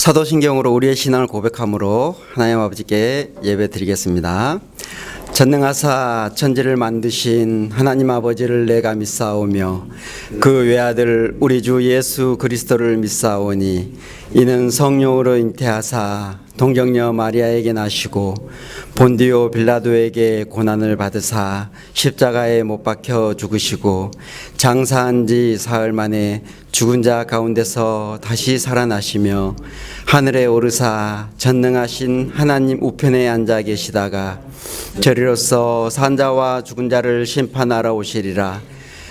사도신경으로 우리의 신앙을 고백함으로 하나님 아버지께 예배드리겠습니다. 전능하사 천지를 만드신 하나님 아버지를 내가 믿사오며 그 외아들 우리 주 예수 그리스도를 믿사오니 이는 성령으로 잉태하사 동정녀 마리아에게 나시고 본디오 빌라도에게 고난을 받으사 십자가에 못 박혀 죽으시고 장사한 지 사흘 만에 죽은 자 가운데서 다시 살아나시며 하늘에 오르사 전능하신 하나님 우편에 앉아 계시다가 저리로서 산자와 죽은 자를 심판하러 오시리라.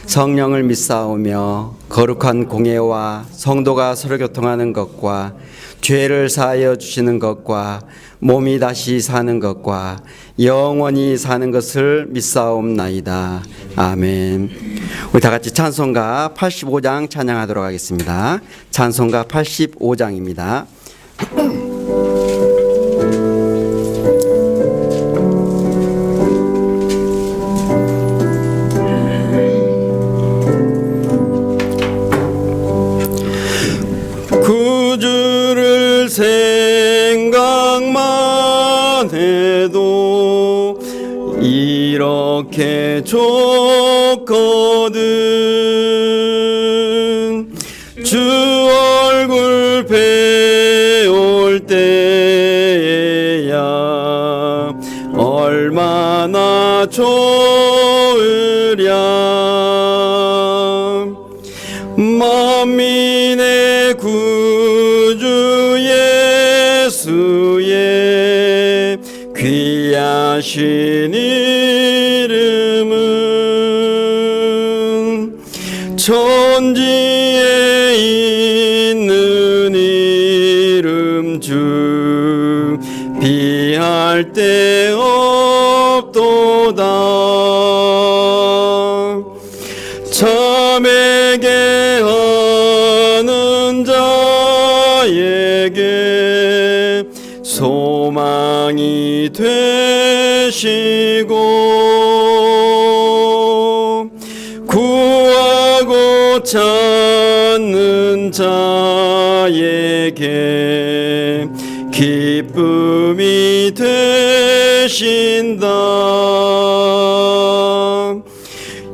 성령을 믿사오며 거룩한 공예와 성도가 서로 교통하는 것과 죄를 사하여 주시는 것과 몸이 다시 사는 것과 영원히 사는 것을 믿사옵나이다. 아멘. 우리 다 같이 찬송가 85장 찬양하도록 하겠습니다. 찬송가 85장입니다. 구주를 생각만 해도 이렇게 좋거든. 주 얼굴 배울 때야 얼마나 좋으랴. 만민의 구주 예수의 귀하신 이름은 천지에 있는 이름 중 비할 데 없도다. 참에게 하는 자에게 소망이 되시고 구하고 찾는 자에게 기쁨이 되신다.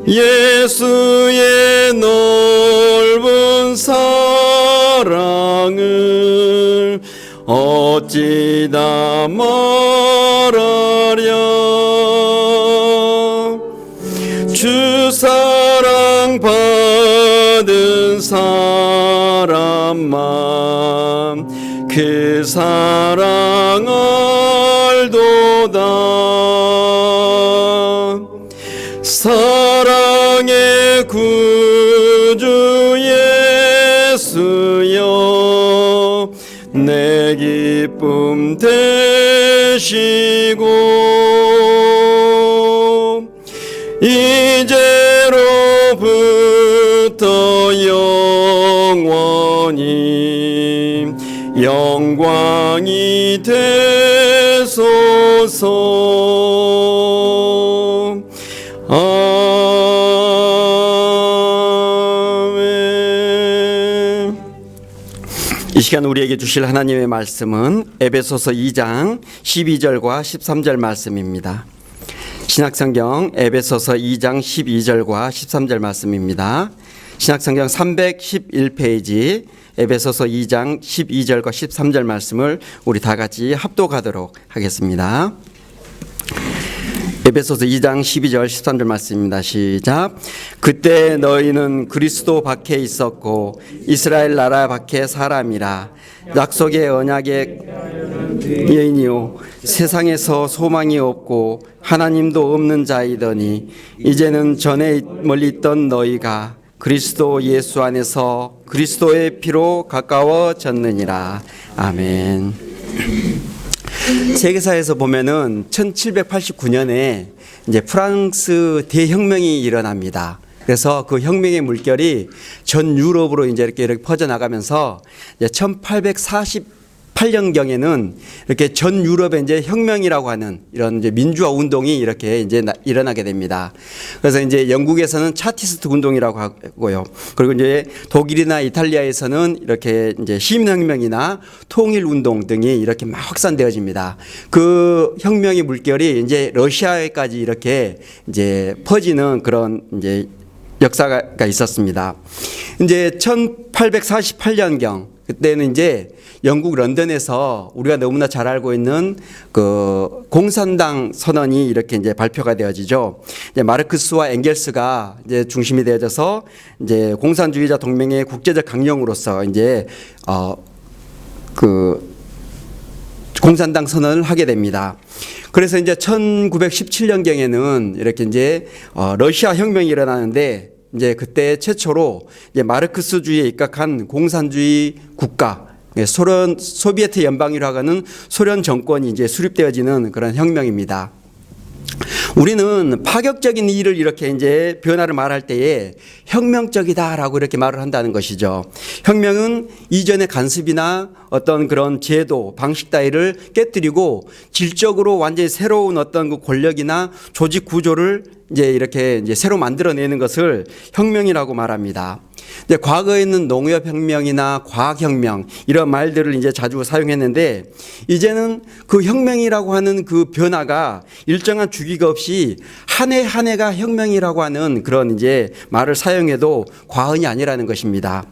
예수의 넓은 사랑을 어찌 다 말하랴. 주 사랑 받은 사람만 그 사랑 알도다. 사랑의 구주 예수여 내 기쁨 되시고 이제로부터 영원히 영광이 되소서. 아멘. 이 시간 우리에게 주실 하나님의 말씀은 에베소서 2장 12절과 13절 말씀입니다. 신약성경 에베소서 2장 12절과 13절 말씀입니다. 신약성경 311페이지 에베소서 2장 12절과 13절 말씀을 우리 다 같이 합독하도록 하겠습니다. 에베소서 2장 12절 13절 말씀입니다. 시작. 그때 너희는 그리스도 밖에 있었고 이스라엘 나라 밖에 사람이라 약속의 언약의 여인이요 세상에서 소망이 없고 하나님도 없는 자이더니 이제는 전에 멀리 있던 너희가 그리스도 예수 안에서 그리스도의 피로 가까워졌느니라. 아멘. 세계사에서 보면은 1789년에 이제 프랑스 대혁명이 일어납니다. 그래서 그 혁명의 물결이 전 유럽으로 이제 이렇게 퍼져 나가면서 1848 18년경에는 이렇게 전 유럽에 이제 혁명이라고 하는 이런 이제 민주화 운동이 이렇게 이제 일어나게 됩니다. 그래서 이제 영국에서는 차티스트 운동이라고 하고요. 그리고 이제 독일이나 이탈리아에서는 이렇게 이제 시민혁명이나 통일운동 등이 이렇게 막 확산되어집니다. 그 혁명의 물결이 이제 러시아에까지 이렇게 이제 퍼지는 그런 이제 역사가 있었습니다. 이제 1848년경 그때는 이제 영국 런던에서 우리가 너무나 잘 알고 있는 그 공산당 선언이 이렇게 이제 발표가 되어지죠. 이제 마르크스와 엥겔스가 이제 중심이 되어져서 이제 공산주의자 동맹의 국제적 강령으로서 이제 그 공산당 선언을 하게 됩니다. 그래서 이제 1917년경에는 이렇게 이제 러시아 혁명이 일어나는데 이제 그때 최초로 이제 마르크스주의에 입각한 공산주의 국가 소비에트 연방이라고 하는 소련 정권이 이제 수립되어지는 그런 혁명입니다. 우리는 파격적인 일을 이렇게 이제 변화를 말할 때에 혁명적이다라고 이렇게 말을 한다는 것이죠. 혁명은 이전의 간섭이나 어떤 그런 제도, 방식 따위를 깨뜨리고 질적으로 완전히 새로운 어떤 그 권력이나 조직 구조를 이제 새로 만들어내는 것을 혁명이라고 말합니다. 이제 과거에는 농업혁명이나 과학혁명 이런 말들을 이제 자주 사용했는데 이제는 그 혁명이라고 하는 그 변화가 일정한 주기가 없이 한 해 한 해가 혁명이라고 하는 그런 이제 말을 사용해도 과언이 아니라는 것입니다.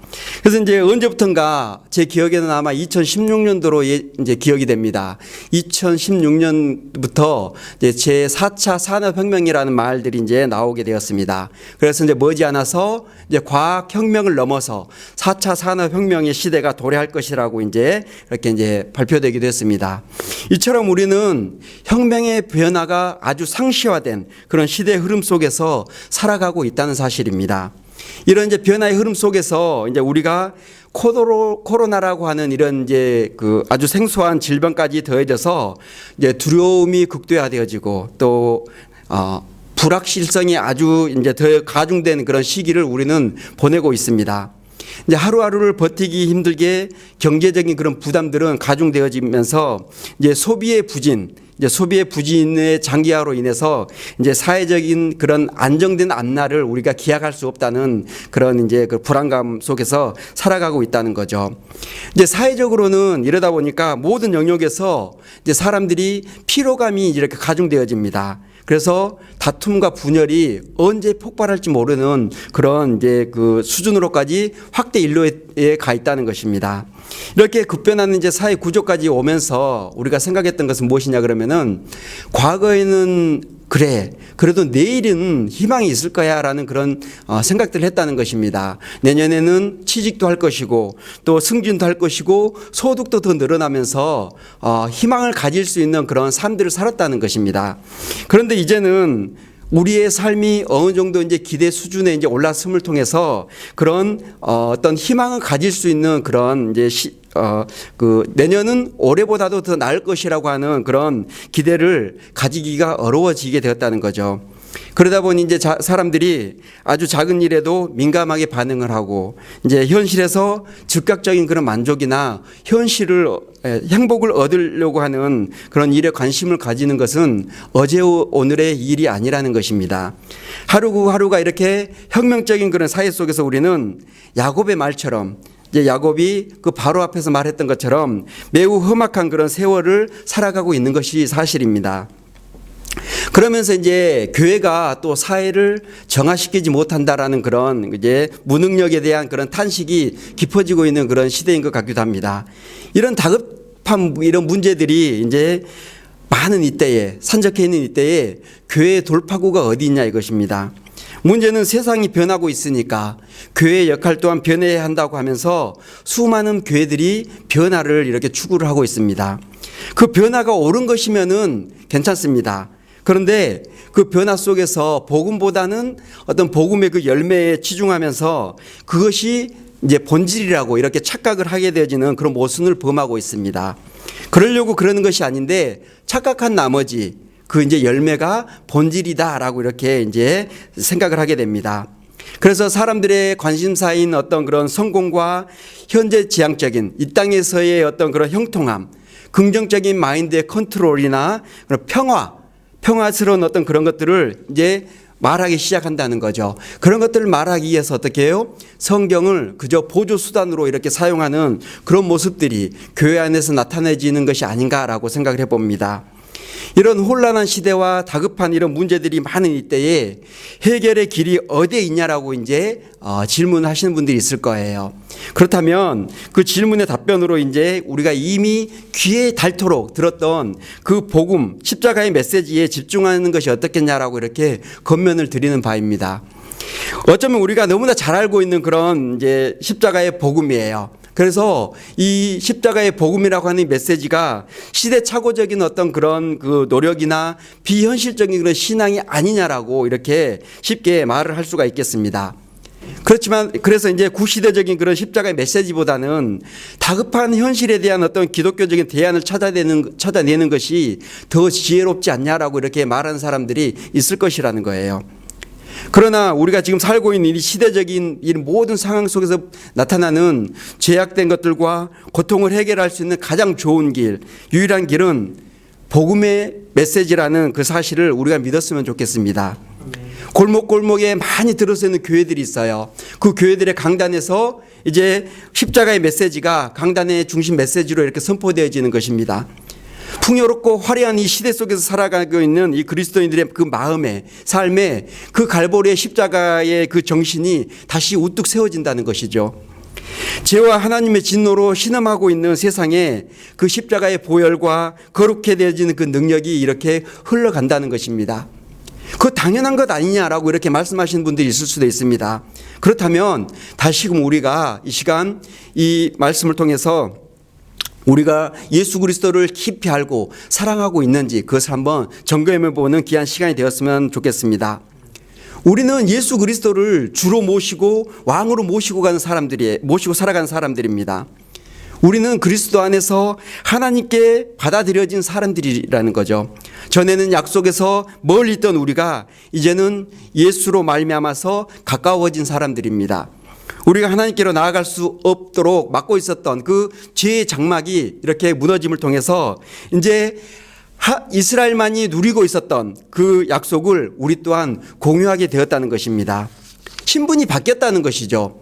그래서 이제 언제부턴가 제 기억에는 아마 2016년도로 이제 기억이 됩니다. 2016년부터 이제 제 4차 산업혁명이라는 말들이 이제 나오게 되었습니다. 그래서 이제 머지않아서 이제 과학혁명을 넘어서 4차 산업혁명의 시대가 도래할 것이라고 이제 이렇게 이제 발표되기도 했습니다. 이처럼 우리는 혁명의 변화가 아주 상시화된 그런 시대의 흐름 속에서 살아가고 있다는 사실입니다. 이런 이제 변화의 흐름 속에서 이제 우리가 코로나라고 하는 이런 이제 그 아주 생소한 질병까지 더해져서 이제 두려움이 극대화되어지고 또 불확실성이 아주 이제 더 가중된 그런 시기를 우리는 보내고 있습니다. 이제 하루하루를 버티기 힘들게 경제적인 그런 부담들은 가중되어지면서 이제 소비의 부진의 장기화로 인해서 이제 사회적인 그런 안정된 앞날을 우리가 기약할 수 없다는 그런 이제 그 불안감 속에서 살아가고 있다는 거죠. 이제 사회적으로는 이러다 보니까 모든 영역에서 이제 사람들이 피로감이 이렇게 가중되어집니다. 그래서 다툼과 분열이 언제 폭발할지 모르는 그런 이제 그 수준으로까지 확대 일로에 가 있다는 것입니다. 이렇게 급변하는 이제 사회 구조까지 오면서 우리가 생각했던 것은 무엇이냐 그러면은 과거에는 그래도 내일은 희망이 있을 거야 라는 그런 생각들을 했다는 것입니다. 내년에는 취직도 할 것이고 또 승진도 할 것이고 소득도 더 늘어나면서 희망을 가질 수 있는 그런 삶들을 살았다는 것입니다. 그런데 이제는 우리의 삶이 어느 정도 이제 기대 수준에 이제 올랐음을 통해서 그런 어떤 희망을 가질 수 있는 그런 이제 그 내년은 올해보다도 더 나을 것이라고 하는 그런 기대를 가지기가 어려워지게 되었다는 거죠. 그러다 보니 이제 사람들이 아주 작은 일에도 민감하게 반응을 하고 이제 현실에서 즉각적인 그런 만족이나 행복을 얻으려고 하는 그런 일에 관심을 가지는 것은 어제 오늘의 일이 아니라는 것입니다. 하루하루가 이렇게 혁명적인 그런 사회 속에서 우리는 야곱의 말처럼 이제 야곱이 그 바로 앞에서 말했던 것처럼 매우 험악한 그런 세월을 살아가고 있는 것이 사실입니다. 그러면서 이제 교회가 또 사회를 정화시키지 못한다라는 그런 이제 무능력에 대한 그런 탄식이 깊어지고 있는 그런 시대인 것 같기도 합니다. 이런 다급한 이런 문제들이 이제 많은 이때에 산적해 있는 이때에 교회의 돌파구가 어디 있냐 이것입니다. 문제는 세상이 변하고 있으니까 교회의 역할 또한 변해야 한다고 하면서 수많은 교회들이 변화를 이렇게 추구를 하고 있습니다. 그 변화가 옳은 것이면은 괜찮습니다. 그런데 그 변화 속에서 복음보다는 어떤 복음의 그 열매에 치중하면서 그것이 이제 본질이라고 이렇게 착각을 하게 되어지는 그런 모순을 범하고 있습니다. 그러려고 그러는 것이 아닌데 착각한 나머지 그 이제 열매가 본질이다라고 이렇게 이제 생각을 하게 됩니다. 그래서 사람들의 관심사인 어떤 그런 성공과 현재 지향적인 이 땅에서의 어떤 그런 형통함, 긍정적인 마인드의 컨트롤이나 그런 평화스러운 어떤 그런 것들을 이제 말하기 시작한다는 거죠. 그런 것들을 말하기 위해서 어떻게 해요? 성경을 그저 보조 수단으로 이렇게 사용하는 그런 모습들이 교회 안에서 나타내지는 것이 아닌가라고 생각을 해봅니다. 이런 혼란한 시대와 다급한 이런 문제들이 많은 이때에 해결의 길이 어디에 있냐라고 이제 질문하시는 분들이 있을 거예요. 그렇다면 그 질문의 답변으로 이제 우리가 이미 귀에 닳도록 들었던 그 복음, 십자가의 메시지에 집중하는 것이 어떻겠냐라고 이렇게 권면을 드리는 바입니다. 어쩌면 우리가 너무나 잘 알고 있는 그런 이제 십자가의 복음이에요. 그래서 이 십자가의 복음이라고 하는 메시지가 시대착오적인 어떤 그런 그 노력이나 비현실적인 그런 신앙이 아니냐라고 이렇게 쉽게 말을 할 수가 있겠습니다. 그렇지만 그래서 이제 구시대적인 그런 십자가의 메시지보다는 다급한 현실에 대한 어떤 기독교적인 대안을 찾아내는 것이 더 지혜롭지 않냐라고 이렇게 말하는 사람들이 있을 것이라는 거예요. 그러나 우리가 지금 살고 있는 이 시대적인 이 모든 상황 속에서 나타나는 죄악된 것들과 고통을 해결할 수 있는 가장 좋은 길, 유일한 길은 복음의 메시지라는 그 사실을 우리가 믿었으면 좋겠습니다. 골목골목에 많이 들어서 있는 교회들이 있어요. 그 교회들의 강단에서 이제 십자가의 메시지가 강단의 중심 메시지로 이렇게 선포되어지는 것입니다. 풍요롭고 화려한 이 시대 속에서 살아가고 있는 이 그리스도인들의 그 마음에, 삶에 그 갈보리의 십자가의 그 정신이 다시 우뚝 세워진다는 것이죠. 죄와 하나님의 진노로 신음하고 있는 세상에 그 십자가의 보혈과 거룩해 되어지는 그 능력이 이렇게 흘러간다는 것입니다. 그거 당연한 것 아니냐라고 이렇게 말씀하시는 분들이 있을 수도 있습니다. 그렇다면 다시금 우리가 이 시간 이 말씀을 통해서 우리가 예수 그리스도를 깊이 알고 사랑하고 있는지 그것을 한번 점검해 보는 귀한 시간이 되었으면 좋겠습니다. 우리는 예수 그리스도를 주로 모시고 왕으로 모시고 살아가는 사람들입니다. 우리는 그리스도 안에서 하나님께 받아들여진 사람들이라는 거죠. 전에는 약속에서 멀리 있던 우리가 이제는 예수로 말미암아서 가까워진 사람들입니다. 우리가 하나님께로 나아갈 수 없도록 막고 있었던 그 죄의 장막이 이렇게 무너짐을 통해서 이제 이스라엘만이 누리고 있었던 그 약속을 우리 또한 공유하게 되었다는 것입니다. 신분이 바뀌었다는 것이죠.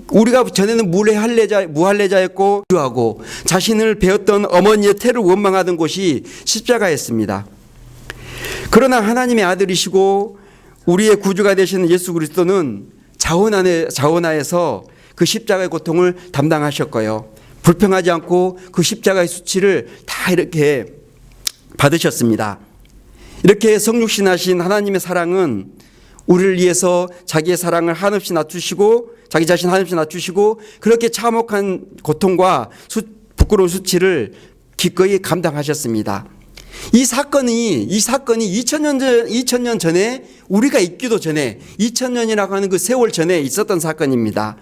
우리가 전에는 무할례자였고 하고 자신을 배웠던 어머니의 태를 원망하던 곳이 십자가였습니다. 그러나 하나님의 아들이시고 우리의 구주가 되시는 예수 그리스도는 자원하에서 그 십자가의 고통을 담당하셨고요. 불평하지 않고 그 십자가의 수치를 다 이렇게 받으셨습니다. 이렇게 성육신하신 하나님의 사랑은 우리를 위해서 자기의 사랑을 한없이 낮추시고 자기 자신 한없이 낮추시고 그렇게 참혹한 고통과 부끄러운 수치를 기꺼이 감당하셨습니다. 이 사건이 2000년 전에 우리가 있기도 전에 2000년이라고 하는 그 세월 전에 있었던 사건입니다.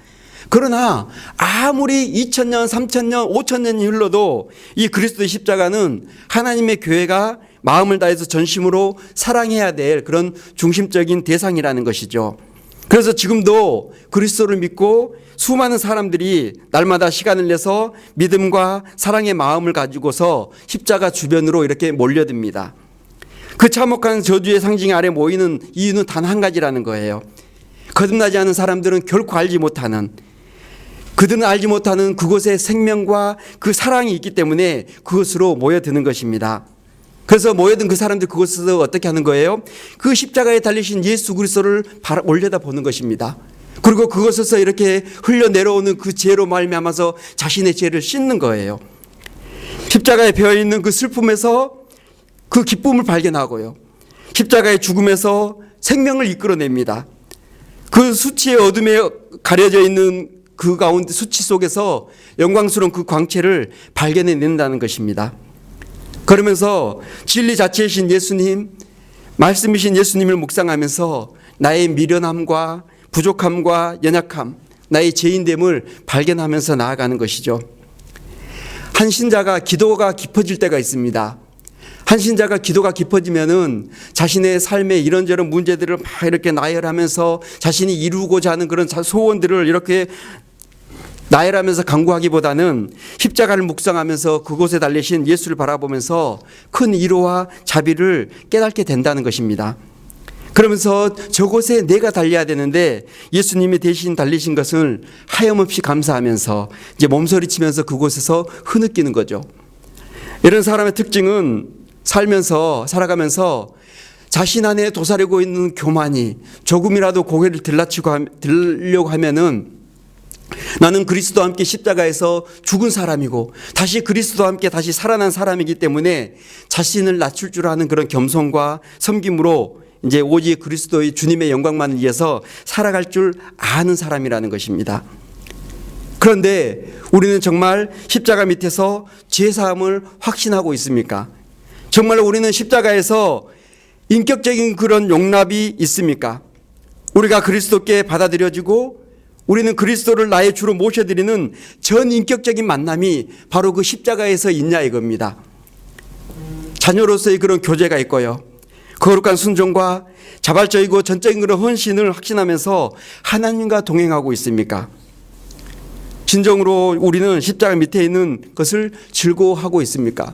그러나 아무리 2000년, 3000년, 5000년이 흘러도 이 그리스도의 십자가는 하나님의 교회가 마음을 다해서 전심으로 사랑해야 될 그런 중심적인 대상이라는 것이죠. 그래서 지금도 그리스도를 믿고 수많은 사람들이 날마다 시간을 내서 믿음과 사랑의 마음을 가지고서 십자가 주변으로 이렇게 몰려듭니다. 그 참혹한 저주의 상징 아래 모이는 이유는 단 한 가지라는 거예요. 거듭나지 않은 사람들은 결코 알지 못하는 그곳에 생명과 그 사랑이 있기 때문에 그것으로 모여드는 것입니다. 그래서 모여든 그 사람들 그곳에서 어떻게 하는 거예요? 그 십자가에 달리신 예수 그리스도를 올려다 보는 것입니다. 그리고 그곳에서 이렇게 흘러내려오는 그 죄로 말미암아서 자신의 죄를 씻는 거예요. 십자가에 베어있는 그 슬픔에서 그 기쁨을 발견하고요. 십자가의 죽음에서 생명을 이끌어냅니다. 그 수치의 어둠에 가려져 있는 그 가운데 수치 속에서 영광스러운 그 광채를 발견해낸다는 것입니다. 그러면서 진리 자체이신 예수님, 말씀이신 예수님을 묵상하면서 나의 미련함과 부족함과 연약함, 나의 죄인됨을 발견하면서 나아가는 것이죠. 한 신자가 기도가 깊어질 때가 있습니다. 한 신자가 기도가 깊어지면은 자신의 삶의 이런저런 문제들을 막 이렇게 나열하면서 자신이 이루고자 하는 그런 소원들을 이렇게 나열하면서 간구하기보다는 십자가를 묵상하면서 그곳에 달리신 예수를 바라보면서 큰 위로와 자비를 깨닫게 된다는 것입니다. 그러면서 저곳에 내가 달려야 되는데 예수님이 대신 달리신 것을 하염없이 감사하면서 이제 몸서리치면서 그곳에서 흐느끼는 거죠. 이런 사람의 특징은 살아가면서 자신 안에 도사리고 있는 교만이 조금이라도 고개를 들려고 하면은 나는 그리스도와 함께 십자가에서 죽은 사람이고 다시 그리스도와 함께 다시 살아난 사람이기 때문에 자신을 낮출 줄 아는 그런 겸손과 섬김으로 이제 오직 그리스도의 주님의 영광만을 위해서 살아갈 줄 아는 사람이라는 것입니다. 그런데 우리는 정말 십자가 밑에서 죄사함을 확신하고 있습니까? 정말 우리는 십자가에서 인격적인 그런 용납이 있습니까? 우리가 그리스도께 받아들여지고 우리는 그리스도를 나의 주로 모셔드리는 전인격적인 만남이 바로 그 십자가에서 있냐 이겁니다. 자녀로서의 그런 교제가 있고요. 거룩한 순종과 자발적이고 전적인 그런 헌신을 확신하면서 하나님과 동행하고 있습니까? 진정으로 우리는 십자가 밑에 있는 것을 즐거워하고 있습니까?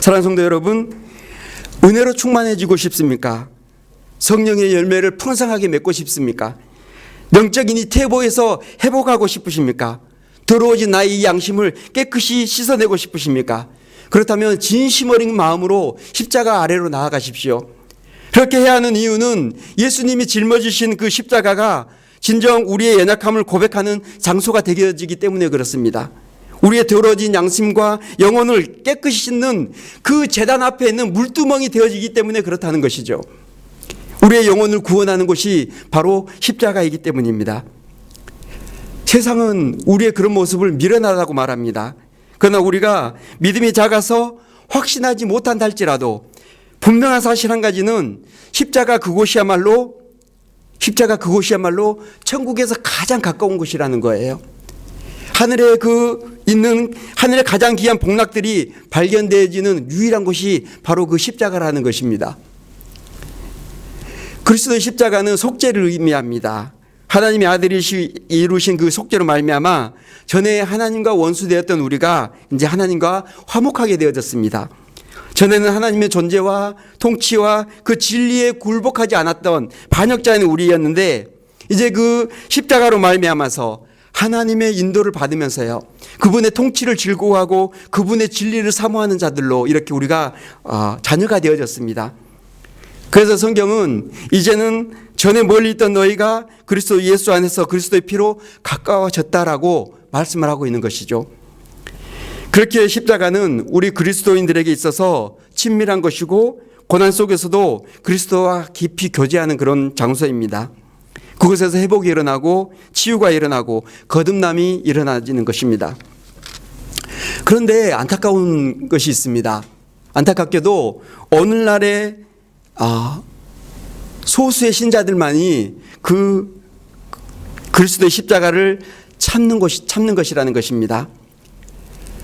사랑하는 성도 여러분, 은혜로 충만해지고 싶습니까? 성령의 열매를 풍성하게 맺고 싶습니까? 영적인 이 태보에서 회복하고 싶으십니까? 더러워진 나의 이 양심을 깨끗이 씻어내고 싶으십니까? 그렇다면 진심 어린 마음으로 십자가 아래로 나아가십시오. 그렇게 해야 하는 이유는 예수님이 짊어지신 그 십자가가 진정 우리의 연약함을 고백하는 장소가 되어지기 때문에 그렇습니다. 우리의 더러워진 양심과 영혼을 깨끗이 씻는 그 제단 앞에 있는 물두멍이 되어지기 때문에 그렇다는 것이죠. 우리의 영혼을 구원하는 곳이 바로 십자가이기 때문입니다. 세상은 우리의 그런 모습을 미련하다고 말합니다. 그러나 우리가 믿음이 작아서 확신하지 못한다 할지라도 분명한 사실 한 가지는 십자가 그곳이야말로 천국에서 가장 가까운 곳이라는 거예요. 하늘에 하늘의 가장 귀한 복락들이 발견되어지는 유일한 곳이 바로 그 십자가라는 것입니다. 그리스도의 십자가는 속죄를 의미합니다. 하나님의 아들이 이루신 그 속죄로 말미암아 전에 하나님과 원수되었던 우리가 이제 하나님과 화목하게 되어졌습니다. 전에는 하나님의 존재와 통치와 그 진리에 굴복하지 않았던 반역자인 우리였는데 이제 그 십자가로 말미암아서 하나님의 인도를 받으면서요, 그분의 통치를 즐거워하고 그분의 진리를 사모하는 자들로 이렇게 우리가 자녀가 되어졌습니다. 그래서 성경은 이제는 전에 멀리 있던 너희가 그리스도 예수 안에서 그리스도의 피로 가까워졌다라고 말씀을 하고 있는 것이죠. 그렇게 십자가는 우리 그리스도인들에게 있어서 친밀한 것이고 고난 속에서도 그리스도와 깊이 교제하는 그런 장소입니다. 그곳에서 회복이 일어나고 치유가 일어나고 거듭남이 일어나지는 것입니다. 그런데 안타까운 것이 있습니다. 안타깝게도 오늘날의 소수의 신자들만이 그 그리스도의 십자가를 참는 것이라는 것입니다.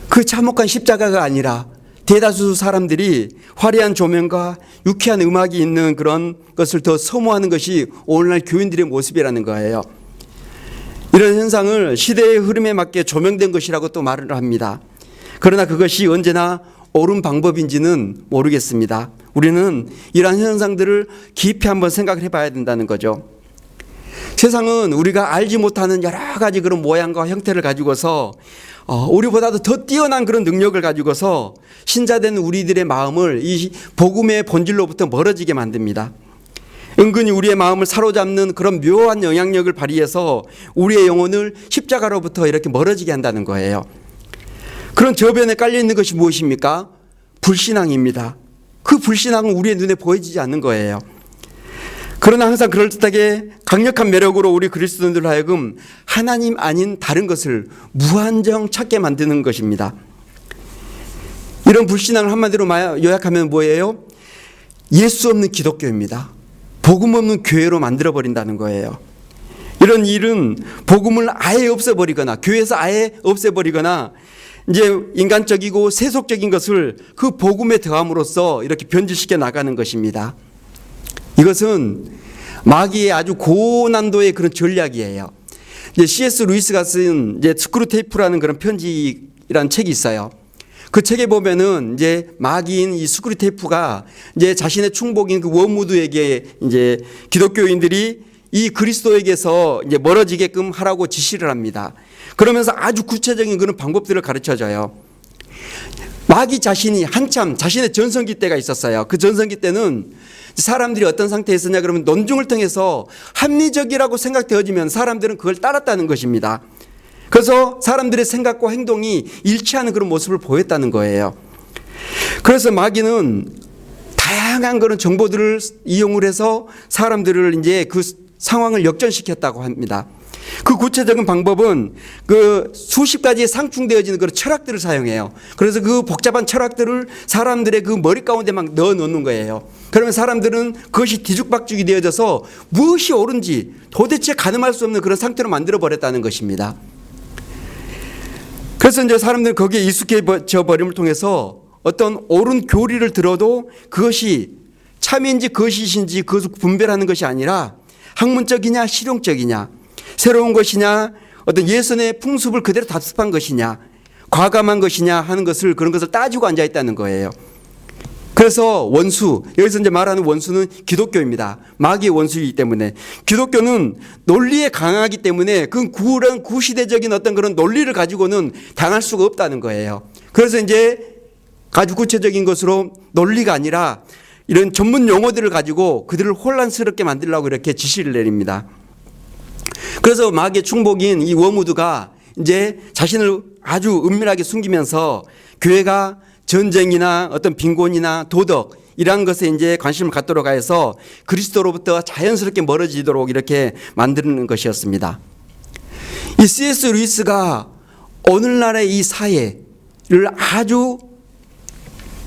그 참혹한 십자가가 아니라 대다수 사람들이 화려한 조명과 유쾌한 음악이 있는 그런 것을 더 소모하는 것이 오늘날 교인들의 모습이라는 거예요. 이런 현상을 시대의 흐름에 맞게 조명된 것이라고 또 말을 합니다. 그러나 그것이 언제나 옳은 방법인지는 모르겠습니다. 우리는 이러한 현상들을 깊이 한번 생각을 해봐야 된다는 거죠. 세상은 우리가 알지 못하는 여러 가지 그런 모양과 형태를 가지고서 우리보다도 더 뛰어난 그런 능력을 가지고서 신자된 우리들의 마음을 이 복음의 본질로부터 멀어지게 만듭니다. 은근히 우리의 마음을 사로잡는 그런 묘한 영향력을 발휘해서 우리의 영혼을 십자가로부터 이렇게 멀어지게 한다는 거예요. 그런 저변에 깔려 있는 것이 무엇입니까? 불신앙입니다. 그 불신앙은 우리의 눈에 보여지지 않는 거예요. 그러나 항상 그럴듯하게 강력한 매력으로 우리 그리스도인들 하여금 하나님 아닌 다른 것을 무한정 찾게 만드는 것입니다. 이런 불신앙을 한마디로 요약하면 뭐예요? 예수 없는 기독교입니다. 복음 없는 교회로 만들어버린다는 거예요. 이런 일은 복음을 아예 없애버리거나 교회에서 아예 없애버리거나 이제 인간적이고 세속적인 것을 그 복음에 더함으로써 이렇게 변질시켜 나가는 것입니다. 이것은 마귀의 아주 고난도의 그런 전략이에요. 이제 C.S. 루이스가 쓴 이제 스크루테이프라는 그런 편지라는 책이 있어요. 그 책에 보면은 이제 마귀인 이 스크루테이프가 이제 자신의 충복인 그 워무드에게 이제 기독교인들이 이 그리스도에게서 이제 멀어지게끔 하라고 지시를 합니다. 그러면서 아주 구체적인 그런 방법들을 가르쳐 줘요. 마귀 자신이 한참 자신의 전성기 때가 있었어요. 그 전성기 때는 사람들이 어떤 상태에 있었냐 그러면 논중을 통해서 합리적이라고 생각되어지면 사람들은 그걸 따랐다는 것입니다. 그래서 사람들의 생각과 행동이 일치하는 그런 모습을 보였다는 거예요. 그래서 마귀는 다양한 그런 정보들을 이용을 해서 사람들을 이제 그 상황을 역전시켰다고 합니다. 그 구체적인 방법은 그 수십 가지의 상충되어지는 그런 철학들을 사용해요. 그래서 그 복잡한 철학들을 사람들의 그 머리 가운데 막 넣어 놓는 거예요. 그러면 사람들은 그것이 뒤죽박죽이 되어져서 무엇이 옳은지 도대체 가늠할 수 없는 그런 상태로 만들어 버렸다는 것입니다. 그래서 이제 사람들은 거기에 익숙해져 버림을 통해서 어떤 옳은 교리를 들어도 그것이 참인지 거짓인지 그것을 분별하는 것이 아니라 학문적이냐 실용적이냐 새로운 것이냐 어떤 예선의 풍습을 그대로 답습한 것이냐 과감한 것이냐 하는 것을 그런 것을 따지고 앉아 있다는 거예요. 그래서 원수, 여기서 이제 말하는 원수는 기독교입니다. 마귀의 원수이기 때문에 기독교는 논리에 강하기 때문에 그 구시대적인 어떤 그런 논리를 가지고는 당할 수가 없다는 거예요. 그래서 이제 아주 구체적인 것으로 논리가 아니라 이런 전문 용어들을 가지고 그들을 혼란스럽게 만들려고 이렇게 지시를 내립니다. 그래서 마귀의 충복인 이 워무드가 이제 자신을 아주 은밀하게 숨기면서 교회가 전쟁이나 어떤 빈곤이나 도덕 이러한 것에 이제 관심을 갖도록 하여서 그리스도로부터 자연스럽게 멀어지도록 이렇게 만드는 것이었습니다. 이 C.S. 루이스가 오늘날의 이 사회를 아주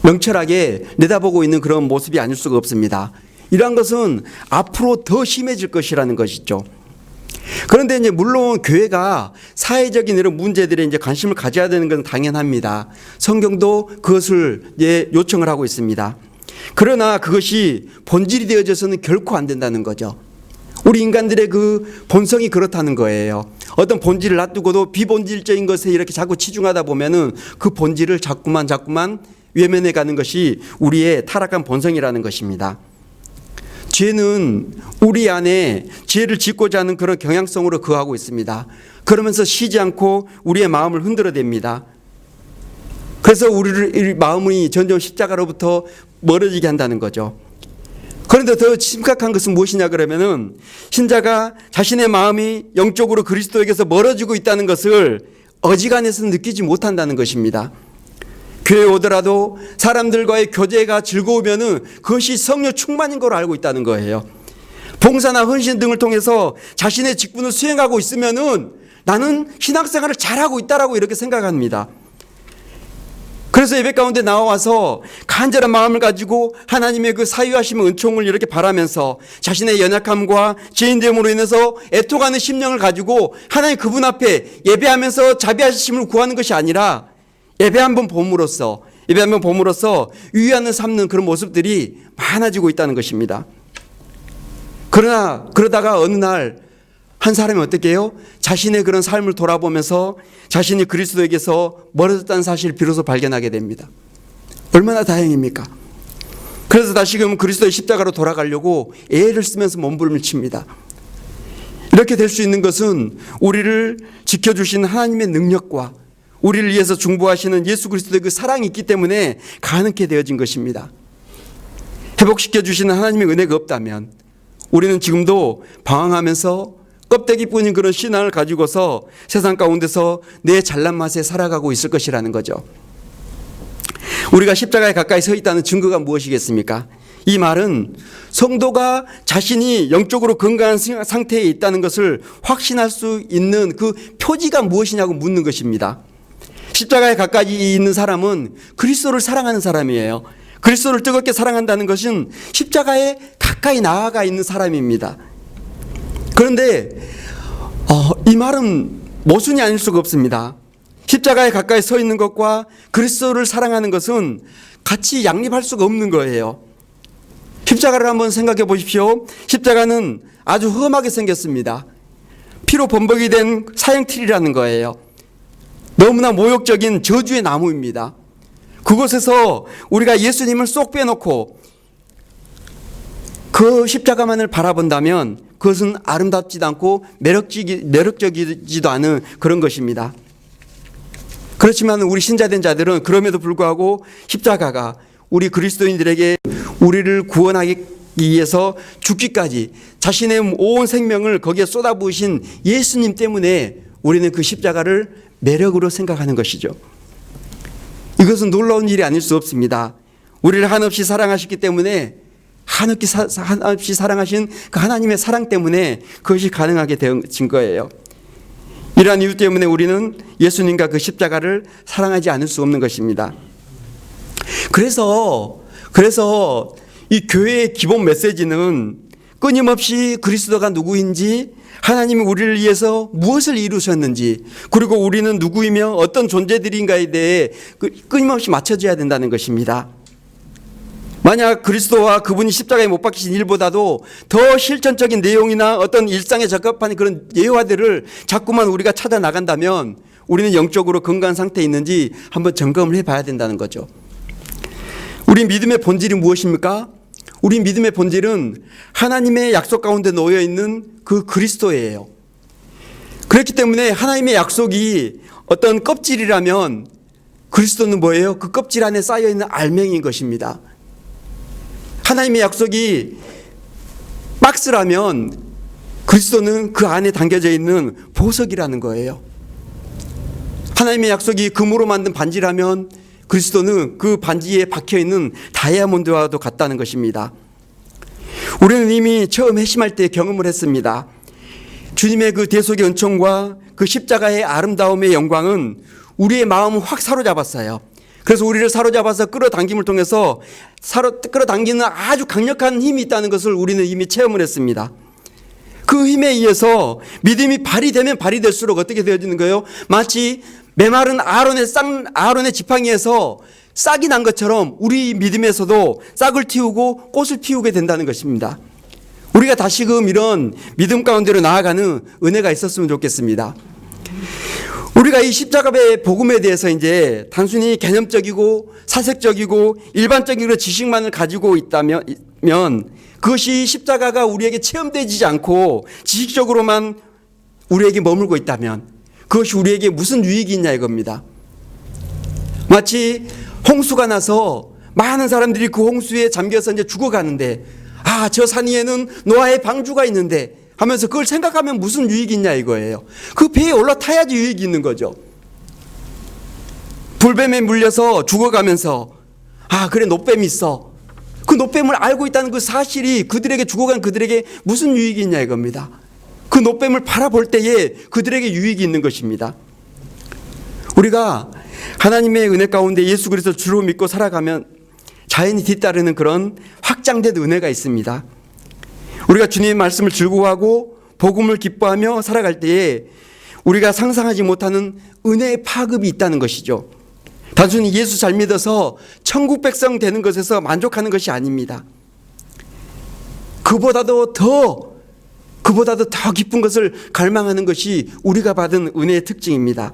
명철하게 내다보고 있는 그런 모습이 아닐 수가 없습니다. 이러한 것은 앞으로 더 심해질 것이라는 것이죠. 그런데 이제 물론 교회가 사회적인 이런 문제들에 이제 관심을 가져야 되는 건 당연합니다. 성경도 그것을 이제 요청을 하고 있습니다. 그러나 그것이 본질이 되어져서는 결코 안 된다는 거죠. 우리 인간들의 그 본성이 그렇다는 거예요. 어떤 본질을 놔두고도 비본질적인 것에 이렇게 자꾸 치중하다 보면은 그 본질을 자꾸만 외면해 가는 것이 우리의 타락한 본성이라는 것입니다. 죄는 우리 안에 죄를 짓고자 하는 그런 경향성으로 거하고 있습니다. 그러면서 쉬지 않고 우리의 마음을 흔들어댑니다. 그래서 우리 마음이 점점 십자가로부터 멀어지게 한다는 거죠. 그런데 더 심각한 것은 무엇이냐 그러면은 신자가 자신의 마음이 영적으로 그리스도에게서 멀어지고 있다는 것을 어지간해서 느끼지 못한다는 것입니다. 교회에 오더라도 사람들과의 교제가 즐거우면은 그것이 성령 충만인 걸 알고 있다는 거예요. 봉사나 헌신 등을 통해서 자신의 직분을 수행하고 있으면은 나는 신앙생활을 잘하고 있다라고 이렇게 생각합니다. 그래서 예배 가운데 나와서 간절한 마음을 가지고 하나님의 그 사유하심 은총을 이렇게 바라면서 자신의 연약함과 죄인됨으로 인해서 애통하는 심령을 가지고 하나님 그분 앞에 예배하면서 자비하심을 구하는 것이 아니라 예배 한번 봄으로써 유의하는 삼는 그런 모습들이 많아지고 있다는 것입니다. 그러다가 어느 날 한 사람이 어떻게 해요? 자신의 그런 삶을 돌아보면서 자신이 그리스도에게서 멀어졌다는 사실을 비로소 발견하게 됩니다. 얼마나 다행입니까? 그래서 다시금 그리스도의 십자가로 돌아가려고 애를 쓰면서 몸부림을 칩니다. 이렇게 될 수 있는 것은 우리를 지켜주신 하나님의 능력과 우리를 위해서 중보하시는 예수 그리스도의 그 사랑이 있기 때문에 가능케 되어진 것입니다. 회복시켜 주시는 하나님의 은혜가 없다면 우리는 지금도 방황하면서 껍데기뿐인 그런 신앙을 가지고서 세상 가운데서 내 잘난 맛에 살아가고 있을 것이라는 거죠. 우리가 십자가에 가까이 서 있다는 증거가 무엇이겠습니까? 이 말은 성도가 자신이 영적으로 건강한 상태에 있다는 것을 확신할 수 있는 그 표지가 무엇이냐고 묻는 것입니다. 십자가에 가까이 있는 사람은 그리스도를 사랑하는 사람이에요. 그리스도를 뜨겁게 사랑한다는 것은 십자가에 가까이 나아가 있는 사람입니다. 그런데 이 말은 모순이 아닐 수가 없습니다. 십자가에 가까이 서 있는 것과 그리스도를 사랑하는 것은 같이 양립할 수가 없는 거예요. 십자가를 한번 생각해 보십시오. 십자가는 아주 험하게 생겼습니다. 피로 범벅이 된 사형틀이라는 거예요. 너무나 모욕적인 저주의 나무입니다. 그곳에서 우리가 예수님을 쏙 빼놓고 그 십자가만을 바라본다면 그것은 아름답지도 않고 매력적이지도 않은 그런 것입니다. 그렇지만 우리 신자된 자들은 그럼에도 불구하고 십자가가 우리 그리스도인들에게 우리를 구원하기 위해서 죽기까지 자신의 온 생명을 거기에 쏟아부으신 예수님 때문에 우리는 그 십자가를 매력으로 생각하는 것이죠. 이것은 놀라운 일이 아닐 수 없습니다. 우리를 한없이 사랑하셨기 때문에 한없이 사랑하신 그 하나님의 사랑 때문에 그것이 가능하게 되어진 거예요. 이러한 이유 때문에 우리는 예수님과 그 십자가를 사랑하지 않을 수 없는 것입니다. 그래서 이 교회의 기본 메시지는 끊임없이 그리스도가 누구인지, 하나님이 우리를 위해서 무엇을 이루셨는지, 그리고 우리는 누구이며 어떤 존재들인가에 대해 끊임없이 맞춰져야 된다는 것입니다. 만약 그리스도와 그분이 십자가에 못 박히신 일보다도 더 실천적인 내용이나 어떤 일상에 적합한 그런 예화들을 자꾸만 우리가 찾아 나간다면 우리는 영적으로 건강한 상태에 있는지 한번 점검을 해봐야 된다는 거죠. 우리 믿음의 본질이 무엇입니까? 우리 믿음의 본질은 하나님의 약속 가운데 놓여 있는 그 그리스도예요. 그렇기 때문에 하나님의 약속이 어떤 껍질이라면 그리스도는 뭐예요? 그 껍질 안에 쌓여 있는 알맹이인 것입니다. 하나님의 약속이 박스라면 그리스도는 그 안에 담겨져 있는 보석이라는 거예요. 하나님의 약속이 금으로 만든 반지라면 그리스도는 그 반지에 박혀있는 다이아몬드와도 같다는 것입니다. 우리는 이미 처음 회심할 때 경험을 했습니다. 주님의 그 대속의 은총과 그 십자가의 아름다움의 영광은 우리의 마음을 확 사로잡았어요. 그래서 우리를 사로잡아서 끌어당김을 통해서 끌어당기는 아주 강력한 힘이 있다는 것을 우리는 이미 체험을 했습니다. 그 힘에 의해서 믿음이 발휘되면 발휘될수록 어떻게 되어지는 거예요? 마치 메마른 아론의 지팡이에서 싹이 난 것처럼 우리 믿음에서도 싹을 틔우고 꽃을 피우게 된다는 것입니다. 우리가 다시금 이런 믿음 가운데로 나아가는 은혜가 있었으면 좋겠습니다. 우리가 이 십자가의 복음에 대해서 이제 단순히 개념적이고 사색적이고 일반적인 지식만을 가지고 있다면 그것이 십자가가 우리에게 체험되지 않고 지식적으로만 우리에게 머물고 있다면 그것이 우리에게 무슨 유익이 있냐 이겁니다. 마치 홍수가 나서 많은 사람들이 그 홍수에 잠겨서 이제 죽어가는데 저 산 위에는 노아의 방주가 있는데 하면서 그걸 생각하면 무슨 유익이 있냐 이거예요. 그 배에 올라타야지 유익이 있는 거죠. 불뱀에 물려서 죽어가면서 그래 노뱀이 있어. 그 노뱀을 알고 있다는 그 사실이 그들에게 죽어간 그들에게 무슨 유익이 있냐 이겁니다. 그 노뱀을 바라볼 때에 그들에게 유익이 있는 것입니다. 우리가 하나님의 은혜 가운데 예수 그리스도를 주로 믿고 살아가면 자연히 뒤따르는 그런 확장된 은혜가 있습니다. 우리가 주님의 말씀을 즐거워하고 복음을 기뻐하며 살아갈 때에 우리가 상상하지 못하는 은혜의 파급이 있다는 것이죠. 단순히 예수 잘 믿어서 천국 백성 되는 것에서 만족하는 것이 아닙니다. 그보다도 더 기쁜 것을 갈망하는 것이 우리가 받은 은혜의 특징입니다.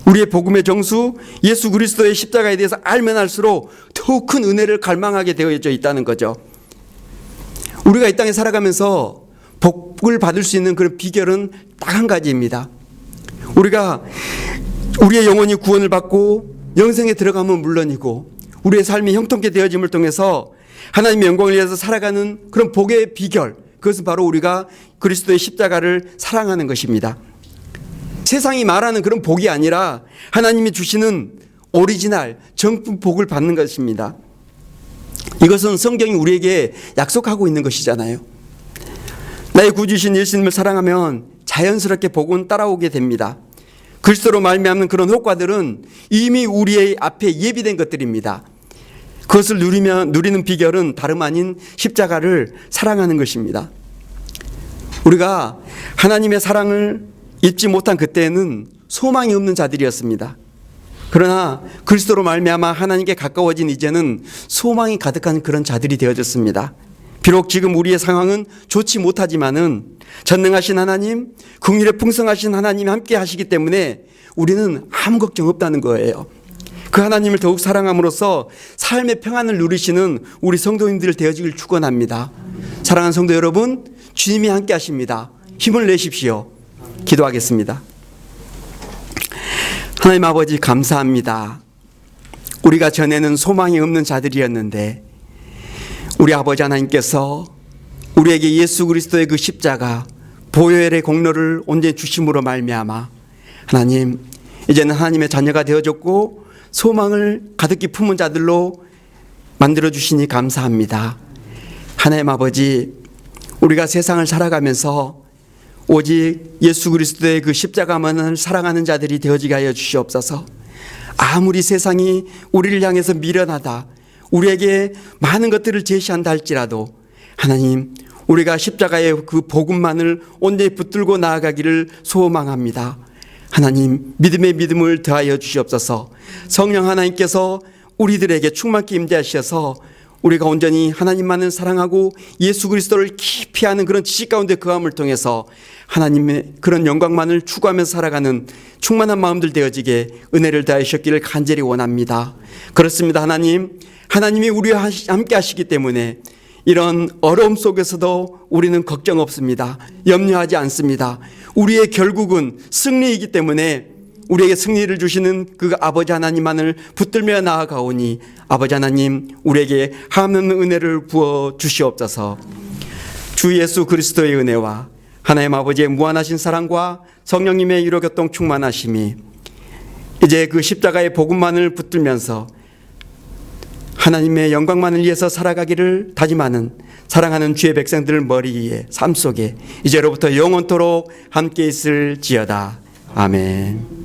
우리의 복음의 정수 예수 그리스도의 십자가에 대해서 알면 알수록 더욱 큰 은혜를 갈망하게 되어져 있다는 거죠. 우리가 이 땅에 살아가면서 복을 받을 수 있는 그런 비결은 딱 한 가지입니다. 우리가 우리의 영혼이 구원을 받고 영생에 들어가면 물론이고 우리의 삶이 형통케 되어짐을 통해서 하나님의 영광을 위해서 살아가는 그런 복의 비결, 그것은 바로 우리가 그리스도의 십자가를 사랑하는 것입니다. 세상이 말하는 그런 복이 아니라 하나님이 주시는 오리지널 정품 복을 받는 것입니다. 이것은 성경이 우리에게 약속하고 있는 것이잖아요. 나의 구주신 예수님을 사랑하면 자연스럽게 복은 따라오게 됩니다. 그리스도로 말미암는 그런 효과들은 이미 우리의 앞에 예비된 것들입니다. 그것을 누리는 비결은 다름 아닌 십자가를 사랑하는 것입니다. 우리가 하나님의 사랑을 잊지 못한 그때는 소망이 없는 자들이었습니다. 그러나 그리스도로 말미암아 하나님께 가까워진 이제는 소망이 가득한 그런 자들이 되어졌습니다. 비록 지금 우리의 상황은 좋지 못하지만은 전능하신 하나님, 긍휼에 풍성하신 하나님이 함께 하시기 때문에 우리는 아무 걱정 없다는 거예요. 그 하나님을 더욱 사랑함으로써 삶의 평안을 누리시는 우리 성도님들 되어지길 축원합니다. 사랑하는 성도 여러분, 주님이 함께 하십니다. 힘을 내십시오. 기도하겠습니다. 하나님 아버지 감사합니다. 우리가 전에는 소망이 없는 자들이었는데 우리 아버지 하나님께서 우리에게 예수 그리스도의 그 십자가 보혈의 공로를 온전히 주심으로 말미암아 하나님 이제는 하나님의 자녀가 되어졌고 소망을 가득히 품은 자들로 만들어 주시니 감사합니다. 하나님 아버지, 우리가 세상을 살아가면서 오직 예수 그리스도의 그 십자가만을 사랑하는 자들이 되어지게 하여 주시옵소서. 아무리 세상이 우리를 향해서 미련하다, 우리에게 많은 것들을 제시한다 할지라도 하나님, 우리가 십자가의 그 복음만을 온전히 붙들고 나아가기를 소망합니다. 하나님, 믿음의 믿음을 더하여 주시옵소서. 성령 하나님께서 우리들에게 충만케 임재하셔서 우리가 온전히 하나님만을 사랑하고 예수 그리스도를 깊이 아는 그런 지식 가운데 거함을 통해서 하나님의 그런 영광만을 추구하면서 살아가는 충만한 마음들 되어지게 은혜를 다하셨기를 간절히 원합니다. 그렇습니다. 하나님이 우리와 함께 하시기 때문에 이런 어려움 속에서도 우리는 걱정 없습니다. 염려하지 않습니다. 우리의 결국은 승리이기 때문에 우리에게 승리를 주시는 그 아버지 하나님만을 붙들며 나아가오니 아버지 하나님, 우리에게 하는 은혜를 부어 주시옵소서. 주 예수 그리스도의 은혜와 하나님 아버지의 무한하신 사랑과 성령님의 위로 교통 충만하심이 이제 그 십자가의 복음만을 붙들면서 하나님의 영광만을 위해서 살아가기를 다짐하는 사랑하는 주의 백성들 머리 위에 삶 속에 이제로부터 영원토록 함께 있을지어다. 아멘.